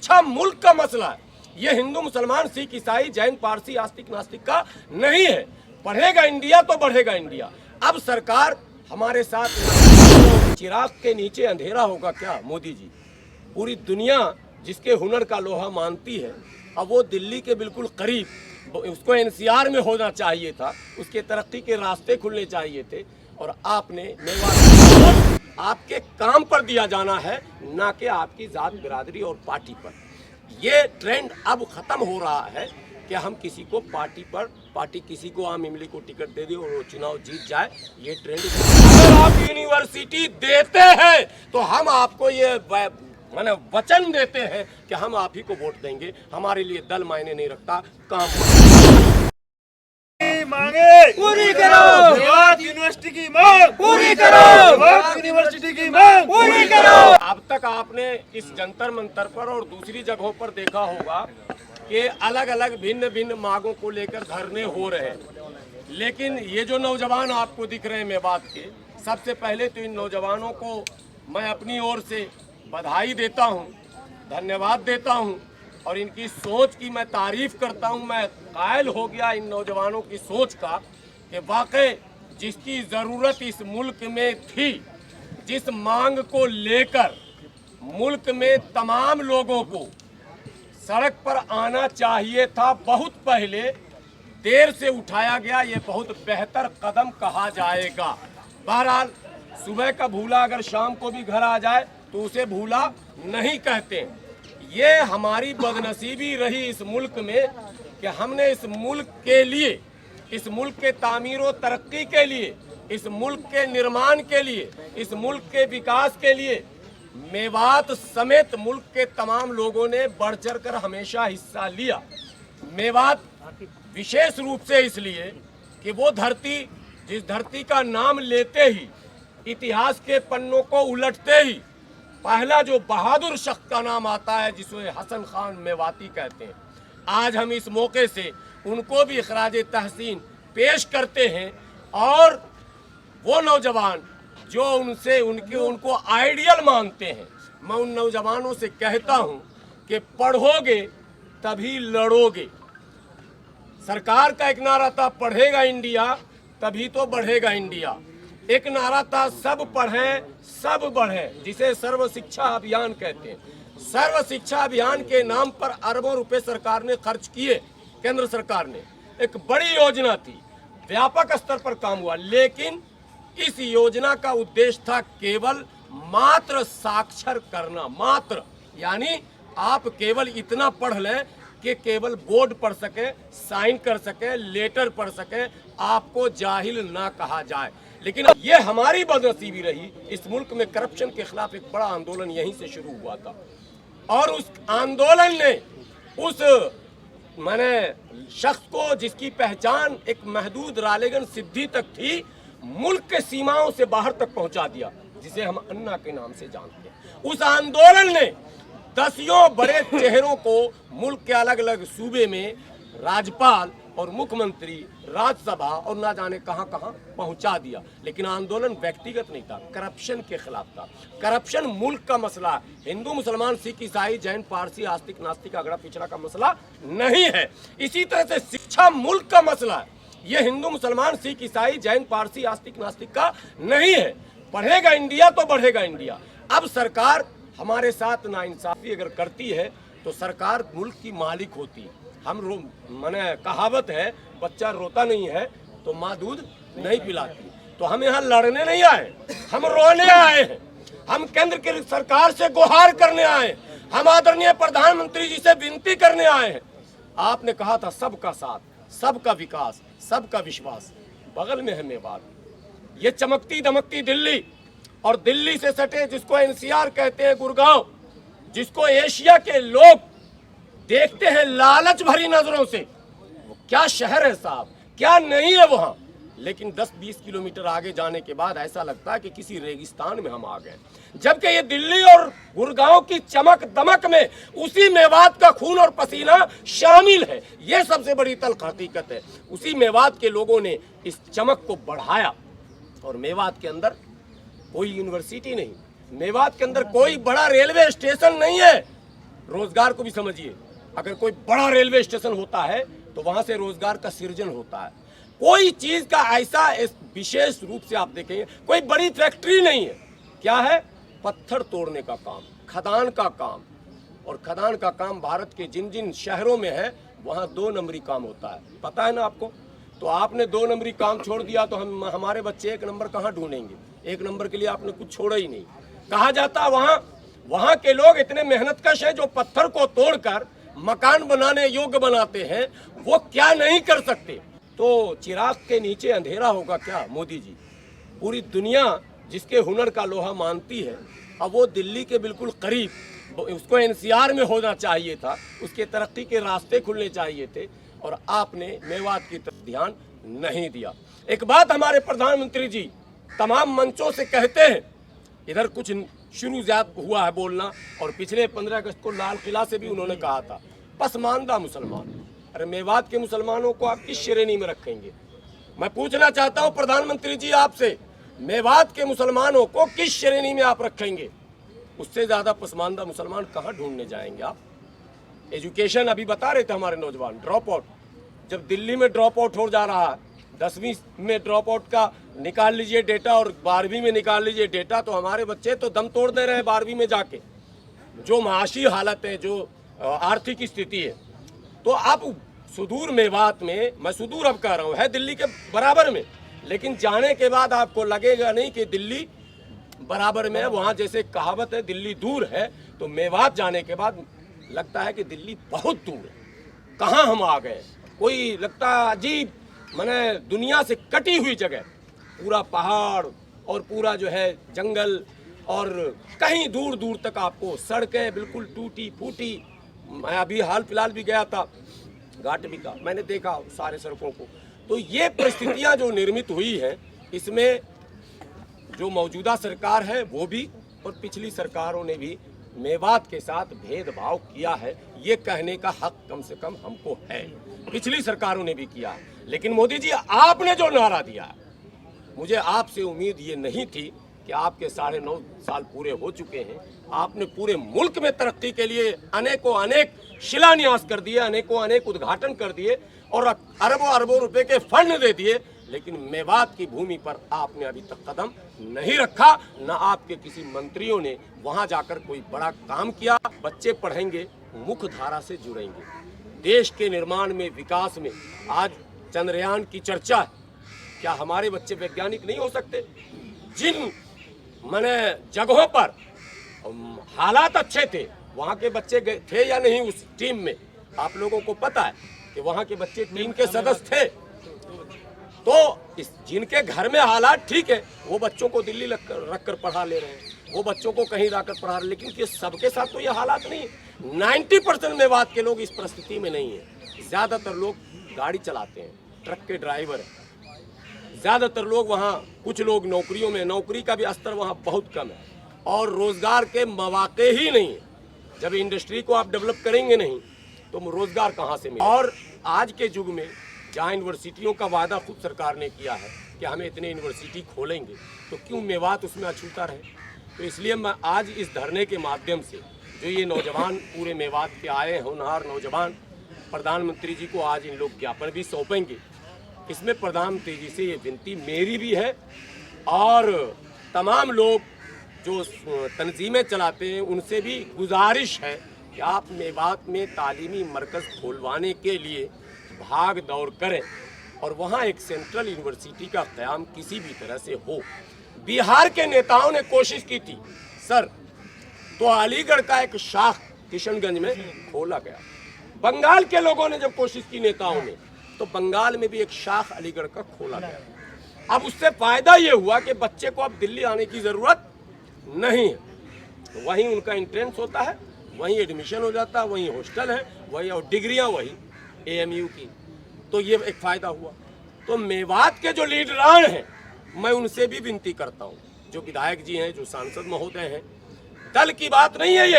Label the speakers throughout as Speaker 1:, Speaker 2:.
Speaker 1: शिक्षा मुल्क का मसला है। ये हिंदू मुसलमान सिख ईसाई जैन पारसी आस्तिक नास्तिक का नहीं है। बढ़ेगा इंडिया तो बढ़ेगा इंडिया। अब सरकार हमारे साथ चिराग के नीचे अंधेरा होगा क्या मोदी जी? पूरी दुनिया जिसके हुनर का लोहा मानती है, अब वो दिल्ली के बिल्कुल करीब, उसको एनसीआर में होना चाहिए था, उसके तरक्की के रास्ते खुलने चाहिए थे, और आपने मेवात आपके काम पर दिया जाना है, ना कि आपकी जात बिरादरी और पार्टी पर। ये ट्रेंड अब खत्म हो रहा है कि हम किसी को पार्टी किसी को आम इमली को टिकट दे दे और वो चुनाव जीत जाए। ये ट्रेंड अगर आप यूनिवर्सिटी देते हैं तो हम आपको ये माने वचन देते हैं कि हम आप ही को वोट देंगे। हमारे लिए दल मायने नहीं रखता, काम
Speaker 2: मांगे पूरी करो। मेवात यूनिवर्सिटी की मांग पूरी करो। मेवात यूनिवर्सिटी की मांग पूरी करो।
Speaker 1: अब तक आपने इस जंतर मंतर पर और दूसरी जगहों पर देखा होगा कि अलग अलग भिन्न भिन्न मांगों को लेकर धरने हो रहे हैं, लेकिन ये जो नौजवान आपको दिख रहे हैं मेवात के, सबसे पहले तो इन नौजवानों को मैं अपनी ओर से बधाई देता हूँ, धन्यवाद देता हूँ, और इनकी सोच की मैं तारीफ करता हूँ। मैं कायल हो गया इन नौजवानों की सोच का कि वाकई जिसकी ज़रूरत इस मुल्क में थी, जिस मांग को लेकर मुल्क में तमाम लोगों को सड़क पर आना चाहिए था, बहुत पहले देर से उठाया गया। ये बहुत बेहतर कदम कहा जाएगा। बहरहाल सुबह का भूला अगर शाम को भी घर आ जाए तो उसे भूला नहीं कहते। ये हमारी बदनसीबी रही इस मुल्क में कि हमने इस मुल्क के लिए, इस मुल्क के तामीर व तरक्की के लिए, इस मुल्क के निर्माण के लिए, इस मुल्क के विकास के लिए मेवात समेत मुल्क के तमाम लोगों ने बढ़ चढ़ कर हमेशा हिस्सा लिया। मेवात विशेष रूप से इसलिए कि वो धरती, जिस धरती का नाम लेते ही, इतिहास के पन्नों को उलटते ही पहला जो बहादुर शख्स का नाम आता है जिसे हसन खान मेवाती कहते हैं। आज हम इस मौके से उनको भी खराज तहसीन पेश करते हैं, और वो नौजवान जो उनको आइडियल मानते हैं, मैं उन नौजवानों से कहता हूं कि पढ़ोगे तभी लड़ोगे। सरकार का एक नारा था पढ़ेगा इंडिया तभी तो बढ़ेगा इंडिया। एक नारा था सब पढ़ें सब बढ़ें, जिसे सर्व शिक्षा अभियान कहते हैं। सर्व शिक्षा अभियान के नाम पर अरबों रुपए सरकार ने खर्च किए। केंद्र सरकार ने एक बड़ी योजना थी, व्यापक स्तर पर काम हुआ, लेकिन इस योजना का उद्देश्य था केवल मात्र साक्षर करना। मात्र यानी आप केवल इतना पढ़ लें कि केवल बोर्ड पढ़ सके, साइन कर सके, लेटर पढ़ सके, आपको जाहिल ना कहा जाए। लेकिन ये हमारी बदनसीबी रही। इस मुल्क में करप्शन के खिलाफ एक बड़ा आंदोलन यहीं से शुरू हुआ था, और उस आंदोलन ने उस शख्स को, जिसकी पहचान एक महदूद रालेगन सिद्धि तक थी, मुल्क के सीमाओं से बाहर तक पहुंचा दिया, जिसे हम अन्ना के नाम से जानते हैं। उस आंदोलन ने दसियों बड़े चेहरों को मुल्क के अलग अलग सूबे में राज्यपाल और मुख्यमंत्री, राज्यसभा और ना जाने कहां कहां पहुंचा दिया। लेकिन आंदोलन व्यक्तिगत नहीं था, करप्शन के खिलाफ था। करप्शन मुल्क का मसला, हिंदू मुसलमान सिख ईसाई जैन पारसी आस्तिक नास्तिक अगड़ा पिछड़ा का मसला नहीं है। इसी तरह से शिक्षा मुल्क का मसला है। ये हिंदू मुसलमान सिख ईसाई जैन पारसी आस्तिक नास्तिक का नहीं है। बढ़ेगा इंडिया तो बढ़ेगा इंडिया। अब सरकार हमारे साथ नाइंसाफी अगर करती है तो सरकार मुल्क की मालिक होती है। कहावत है, बच्चा रोता नहीं है तो माँ दूध नहीं पिलाती। तो हम यहाँ लड़ने नहीं आए, हम रोने आए हैं। हम केंद्र की सरकार से गुहार करने आए, हम आदरणीय प्रधानमंत्री जी से विनती करने आए हैं। आपने कहा था सबका साथ, सबका विकास, सबका विश्वास। बगल में है मेवात, ये चमकती दमकती दिल्ली, और दिल्ली से सटे जिसको एनसीआर कहते हैं गुड़गांव, जिसको एशिया के लोग देखते हैं लालच भरी नजरों से। वो क्या शहर है साहब, क्या नहीं है वहां। लेकिन 10-20 किलोमीटर आगे जाने के बाद ऐसा लगता है कि किसी रेगिस्तान में हम आ गए। जबकि ये दिल्ली और गुड़गांव की चमक दमक में उसी मेवात का खून और पसीना शामिल है। ये सबसे बड़ी तल्ख हकीकत है। उसी मेवात के लोगों ने इस चमक को बढ़ाया। और मेवात के अंदर कोई यूनिवर्सिटी नहीं, मेवात के अंदर कोई बड़ा रेलवे स्टेशन नहीं है, रोजगार को भी समझिए। अगर कोई बड़ा रेलवे स्टेशन होता है तो वहां से रोजगार का सृजन होता है। कोई चीज का ऐसा विशेष रूप से आप देखेंगे, कोई बड़ी फैक्ट्री नहीं है। क्या है? पत्थर तोड़ने का काम, खदान का काम। और खदान का काम भारत के जिन जिन शहरों में है वहाँ 2 नंबरी काम होता है, पता है ना आपको। तो आपने 2 नंबरी काम छोड़ दिया तो हमारे बच्चे 1 नंबर कहाँ ढूंढेंगे? 1 नंबर के लिए आपने कुछ छोड़ा ही नहीं। कहा जाता वहाँ के लोग इतने मेहनतकश हैं जो पत्थर को तोड़कर मकान बनाने योग्य बनाते हैं, वो क्या नहीं कर सकते। तो चिराग के नीचे अंधेरा होगा क्या मोदी जी? पूरी दुनिया जिसके हुनर का लोहा मानती है, अब वो दिल्ली के बिल्कुल करीब, उसको एनसीआर में होना चाहिए था, उसके तरक्की के रास्ते खुलने चाहिए थे, और आपने मेवात की तरफ ध्यान नहीं दिया। एक बात हमारे प्रधानमंत्री जी तमाम मंचों से कहते हैं, इधर कुछ शुरू ज्यादा हुआ है बोलना, और पिछले 15 अगस्त को लाल किला से भी उन्होंने कहा था पसमानदा मुसलमान। अरे मेवात के मुसलमानों को आप किस श्रेणी में रखेंगे? मैं पूछना चाहता हूं प्रधानमंत्री जी आपसे, मेवात के मुसलमानों को किस श्रेणी में आप रखेंगे? उससे ज्यादा पसमानदा मुसलमान कहां ढूंढने जाएंगे आप? एजुकेशन अभी बता रहे थे हमारे नौजवान, ड्रॉप आउट, जब दिल्ली में ड्रॉप आउट हो जा रहा है, 10वीं में ड्रॉप आउट का निकाल लीजिए डेटा और 12वीं में निकाल लीजिए डेटा, तो हमारे बच्चे तो दम तोड़ दे रहे हैं 12वीं में जाके। जो माशी हालत है, जो आर्थिक स्थिति है, तो आप सुदूर मेवात में, मैं सुदूर अब कह रहा हूँ, है दिल्ली के बराबर में, लेकिन जाने के बाद आपको लगेगा नहीं कि दिल्ली बराबर में है। वहाँ जैसे कहावत है दिल्ली दूर है, तो मेवात जाने के बाद लगता है कि दिल्ली बहुत दूर है। कहाँ हम आ गए? कोई लगता है अजीब, माने दुनिया से कटी हुई जगह, पूरा पहाड़ और पूरा जो है जंगल, और कहीं दूर दूर तक आपको सड़कें बिल्कुल टूटी फूटी। मैं अभी हाल फिलहाल भी गया था घाटवी का, मैंने देखा सारे सड़कों को। तो ये परिस्थितियां जो निर्मित हुई है, इसमें जो मौजूदा सरकार है वो भी और पिछली सरकारों ने भी मेवात के साथ भेदभाव किया है, ये कहने का हक कम से कम हमको है। पिछली सरकारों ने भी किया, लेकिन मोदी जी आपने जो नारा दिया, मुझे आपसे उम्मीद ये नहीं थी कि आपके 9.5 साल पूरे हो चुके हैं, आपने पूरे मुल्क में तरक्की के लिए अनेकों अनेक शिलान्यास कर दिए, अनेकों अनेक उद्घाटन कर दिए और अरबों अरबों रुपए के फंड दे दिए, लेकिन मेवात की भूमि पर आपने अभी तक कदम नहीं रखा। न आपके किसी मंत्रियों ने वहां जाकर कोई बड़ा काम किया। बच्चे पढ़ेंगे, मुख्य धारा से जुड़ेंगे, देश के निर्माण में, विकास में। आज चंद्रयान की चर्चा है, क्या हमारे बच्चे वैज्ञानिक नहीं हो सकते? जिन माने जगहों पर हालात अच्छे थे, वहाँ के बच्चे थे या नहीं उस टीम में? आप लोगों को पता है कि वहाँ के बच्चे टीम के सदस्य थे। तो जिनके घर में हालात ठीक है, वो बच्चों को दिल्ली रख कर पढ़ा ले रहे हैं, वो बच्चों को कहीं लाकर पढ़ा रहे, लेकिन ये सबके साथ तो ये हालात नहीं है। 90% मेवात के लोग इस परिस्थिति में नहीं है। ज़्यादातर लोग गाड़ी चलाते हैं, ट्रक के ड्राइवर हैं, ज़्यादातर लोग वहाँ, कुछ लोग नौकरियों में, नौकरी का भी स्तर वहाँ बहुत कम है, और रोज़गार के मौके ही नहीं है। जब इंडस्ट्री को आप डेवलप करेंगे नहीं तो रोज़गार कहाँ से मिलेगा? और आज के युग में जहाँ यूनिवर्सिटियों का वादा खुद सरकार ने किया है कि हमें इतने यूनिवर्सिटी खोलेंगे, तो क्यों मेवात उसमें अछूता रहे? तो इसलिए मैं आज इस धरने के माध्यम से, जो ये नौजवान पूरे मेवात के आए होनहार नौजवान, प्रधानमंत्री जी को आज इन लोग ज्ञापन भी सौंपेंगे। इसमें प्रधानमंत्री जी से ये विनती मेरी भी है, और तमाम लोग जो तंजीमें चलाते हैं उनसे भी गुजारिश है कि आप मेवात में तालीमी मरकज़ खोलवाने के लिए भाग दौड़ करें, और वहाँ एक सेंट्रल यूनिवर्सिटी का क़याम किसी भी तरह से हो। बिहार के नेताओं ने कोशिश की थी सर, तो अलीगढ़ का एक शाख किशनगंज में खोला गया। बंगाल के लोगों ने जब कोशिश की नेताओं ने, तो बंगाल में भी एक शाख अलीगढ़ का खोला गया। अब उससे फायदा ये हुआ कि बच्चे को अब दिल्ली आने की ज़रूरत नहीं है, तो वहीं उनका एंट्रेंस होता है, वहीं एडमिशन हो जाता है, वहीं हॉस्टल है, वहीं और डिग्रियां वहीं AMU की। तो ये एक फ़ायदा हुआ। तो मेवात के जो लीडरान हैं, मैं उनसे भी विनती करता हूँ, जो विधायक जी हैं, जो सांसद महोदय हैं, दल की बात नहीं है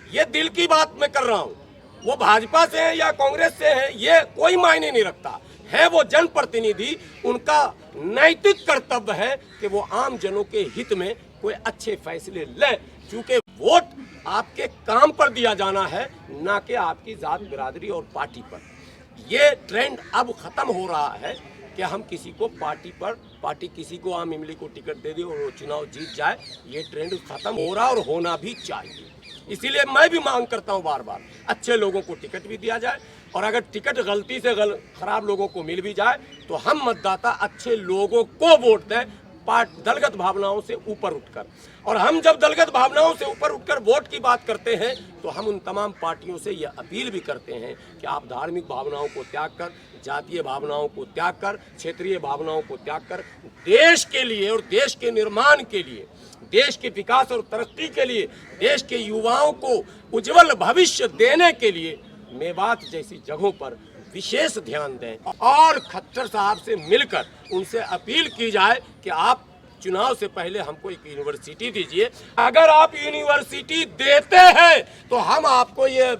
Speaker 1: ये दिल की बात मैं कर रहा हूँ। वो भाजपा से हैं या कांग्रेस से हैं, ये कोई मायने नहीं रखता है। वो जनप्रतिनिधि, उनका नैतिक कर्तव्य है कि वो आम जनों के हित में कोई अच्छे फैसले लें, क्योंकि वोट आपके काम पर दिया जाना है, ना कि आपकी जात बिरादरी और पार्टी पर। ये ट्रेंड अब खत्म हो रहा है कि हम किसी को पार्टी किसी को आम इमली को टिकट दे दे और वो चुनाव जीत जाए। ये ट्रेंड खत्म हो रहा और होना भी चाहिए। इसीलिए मैं भी मांग करता हूं बार बार, अच्छे लोगों को टिकट भी दिया जाए, और अगर टिकट गलती से खराब लोगों को मिल भी जाए तो हम मतदाता अच्छे लोगों को वोट दें, दलगत भावनाओं से ऊपर उठकर। और हम जब दलगत भावनाओं से ऊपर उठकर वोट की बात करते हैं तो हम उन तमाम पार्टियों से यह अपील भी करते हैं कि आप धार्मिक भावनाओं को त्याग कर, जातीय भावनाओं को त्याग कर, क्षेत्रीय भावनाओं को त्याग कर देश के लिए और देश के निर्माण के लिए, देश के विकास और तरक्की के लिए, देश के युवाओं को उज्जवल भविष्य देने के लिए मेवात जैसी जगहों पर विशेष ध्यान दें और खट्टर साहब से मिलकर उनसे अपील की जाए कि आप चुनाव से पहले हमको एक यूनिवर्सिटी दीजिए। अगर आप यूनिवर्सिटी देते हैं तो हम आपको ये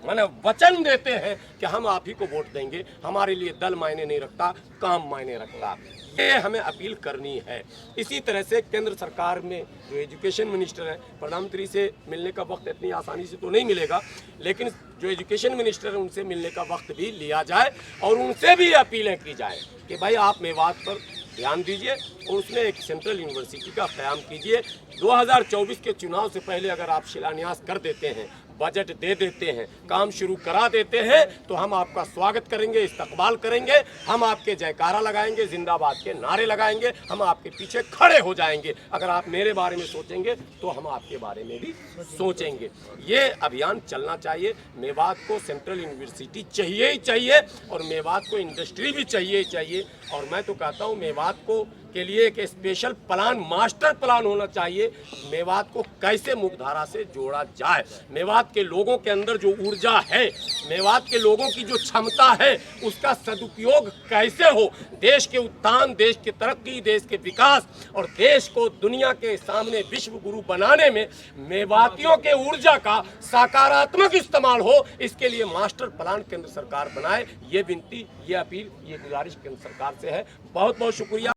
Speaker 1: माने वचन देते हैं कि हम आप ही को वोट देंगे। हमारे लिए दल मायने नहीं रखता, काम मायने रखता। ये हमें अपील करनी है। इसी तरह से केंद्र सरकार में जो एजुकेशन मिनिस्टर हैं, प्रधानमंत्री से मिलने का वक्त इतनी आसानी से तो नहीं मिलेगा, लेकिन जो एजुकेशन मिनिस्टर है उनसे मिलने का वक्त भी लिया जाए और उनसे भी अपीलें की जाए कि भाई आप मेवात पर ध्यान दीजिए और उसमें एक सेंट्रल यूनिवर्सिटी का क़याम कीजिए। 2024 के चुनाव से पहले अगर आप शिलान्यास कर देते हैं, बजट दे देते हैं, काम शुरू करा देते हैं तो हम आपका स्वागत करेंगे, इस्तकबाल करेंगे, हम आपके जयकारा लगाएंगे, जिंदाबाद के नारे लगाएंगे, हम आपके पीछे खड़े हो जाएंगे। अगर आप मेरे बारे में सोचेंगे तो हम आपके बारे में भी सोचेंगे। ये अभियान चलना चाहिए। मेवात को सेंट्रल यूनिवर्सिटी चाहिए ही चाहिए और मेवात को इंडस्ट्री भी चाहिए ही चाहिए। और मैं तो कहता हूँ मेवात को के लिए एक स्पेशल प्लान, मास्टर प्लान होना चाहिए। मेवात को कैसे मुख्यधारा से जोड़ा जाए, मेवात के लोगों के अंदर जो ऊर्जा है, मेवात के लोगों की जो क्षमता है, उसका सदुपयोग कैसे हो। देश के उत्थान, देश की तरक्की, देश के विकास और देश को दुनिया के सामने विश्व गुरु बनाने में मेवातियों के ऊर्जा का सकारात्मक इस्तेमाल हो, इसके लिए मास्टर प्लान केंद्र सरकार बनाए। ये विनती, ये अपील, ये गुजारिश केंद्र सरकार से है। बहुत बहुत शुक्रिया।